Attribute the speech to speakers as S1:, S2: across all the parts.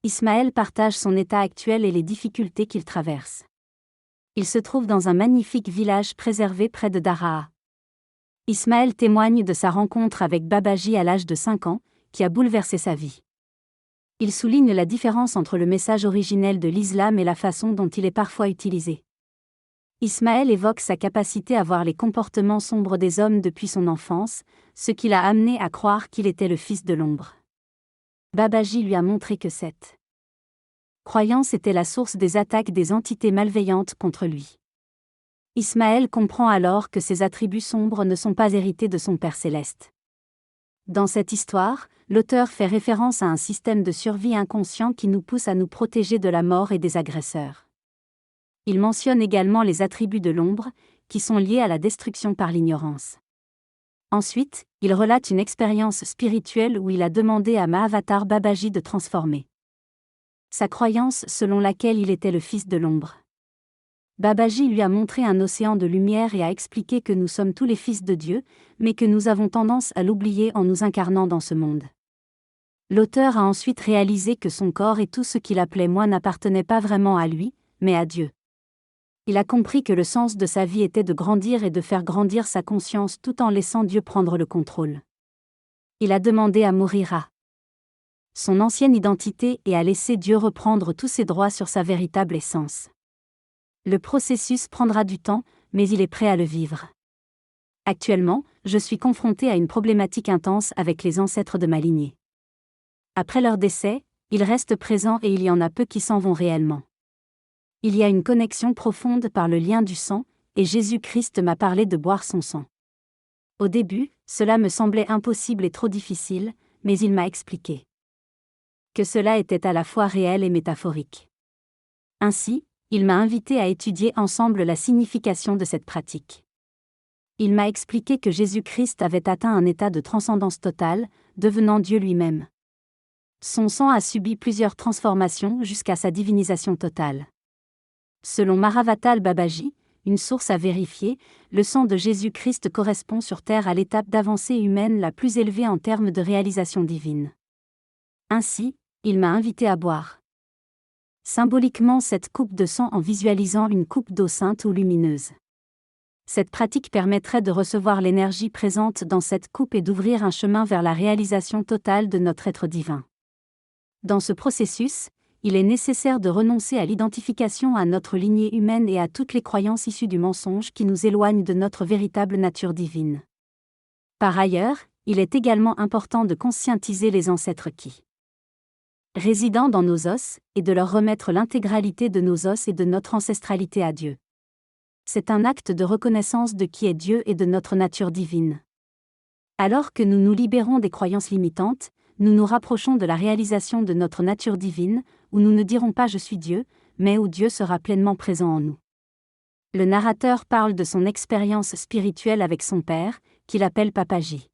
S1: Ismaël partage son état actuel et les difficultés qu'il traverse. Il se trouve dans un magnifique village préservé près de Daraa. Ismaël témoigne de sa rencontre avec Babaji à l'âge de 5 ans, qui a bouleversé sa vie. Il souligne la différence entre le message originel de l'islam et la façon dont il est parfois utilisé. Ismaël évoque sa capacité à voir les comportements sombres des hommes depuis son enfance, ce qui l'a amené à croire qu'il était le fils de l'ombre. Babaji lui a montré que cette croyance était la source des attaques des entités malveillantes contre lui. Ismaël comprend alors que ses attributs sombres ne sont pas hérités de son Père céleste. Dans cette histoire, l'auteur fait référence à un système de survie inconscient qui nous pousse à nous protéger de la mort et des agresseurs. Il mentionne également les attributs de l'ombre, qui sont liés à la destruction par l'ignorance. Ensuite, il relate une expérience spirituelle où il a demandé à Mahavatar Babaji de transformer sa croyance selon laquelle il était le fils de l'ombre. Babaji lui a montré un océan de lumière et a expliqué que nous sommes tous les fils de Dieu, mais que nous avons tendance à l'oublier en nous incarnant dans ce monde. L'auteur a ensuite réalisé que son corps et tout ce qu'il appelait moi n'appartenaient pas vraiment à lui, mais à Dieu. Il a compris que le sens de sa vie était de grandir et de faire grandir sa conscience tout en laissant Dieu prendre le contrôle. Il a demandé à mourir à son ancienne identité et à laisser Dieu reprendre tous ses droits sur sa véritable essence. Le processus prendra du temps, mais il est prêt à le vivre. Actuellement, je suis confronté à une problématique intense avec les ancêtres de ma lignée. Après leur décès, ils restent présents et il y en a peu qui s'en vont réellement. Il y a une connexion profonde par le lien du sang, et Jésus-Christ m'a parlé de boire son sang. Au début, cela me semblait impossible et trop difficile, mais il m'a expliqué que cela était à la fois réel et métaphorique. Ainsi, il m'a invité à étudier ensemble la signification de cette pratique. Il m'a expliqué que Jésus-Christ avait atteint un état de transcendance totale, devenant Dieu lui-même. Son sang a subi plusieurs transformations jusqu'à sa divinisation totale. Selon Mahavatar Babaji, une source à vérifier, le sang de Jésus-Christ correspond sur Terre à l'étape d'avancée humaine la plus élevée en termes de réalisation divine. Ainsi, il m'a invité à boire symboliquement cette coupe de sang en visualisant une coupe d'eau sainte ou lumineuse. Cette pratique permettrait de recevoir l'énergie présente dans cette coupe et d'ouvrir un chemin vers la réalisation totale de notre être divin. Dans ce processus, il est nécessaire de renoncer à l'identification à notre lignée humaine et à toutes les croyances issues du mensonge qui nous éloignent de notre véritable nature divine. Par ailleurs, il est également important de conscientiser les ancêtres qui résident dans nos os, et de leur remettre l'intégralité de nos os et de notre ancestralité à Dieu. C'est un acte de reconnaissance de qui est Dieu et de notre nature divine. Alors que nous nous libérons des croyances limitantes, nous nous rapprochons de la réalisation de notre nature divine, où nous ne dirons pas « je suis Dieu », mais où Dieu sera pleinement présent en nous. Le narrateur parle de son expérience spirituelle avec son père, qu'il appelle Papaji.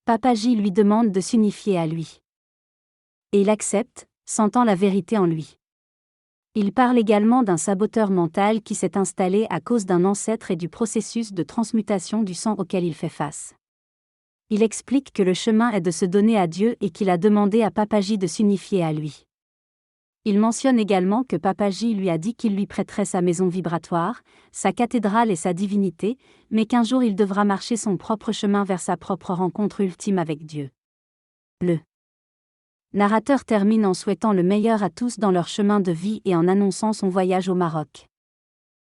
S1: Papaji lui demande de s'unifier à lui. Et il accepte, sentant la vérité en lui. Il parle également d'un saboteur mental qui s'est installé à cause d'un ancêtre et du processus de transmutation du sang auquel il fait face. Il explique que le chemin est de se donner à Dieu et qu'il a demandé à Papaji de s'unifier à lui. Il mentionne également que Papaji lui a dit qu'il lui prêterait sa maison vibratoire, sa cathédrale et sa divinité, mais qu'un jour il devra marcher son propre chemin vers sa propre rencontre ultime avec Dieu. Le narrateur termine en souhaitant le meilleur à tous dans leur chemin de vie et en annonçant son voyage au Maroc.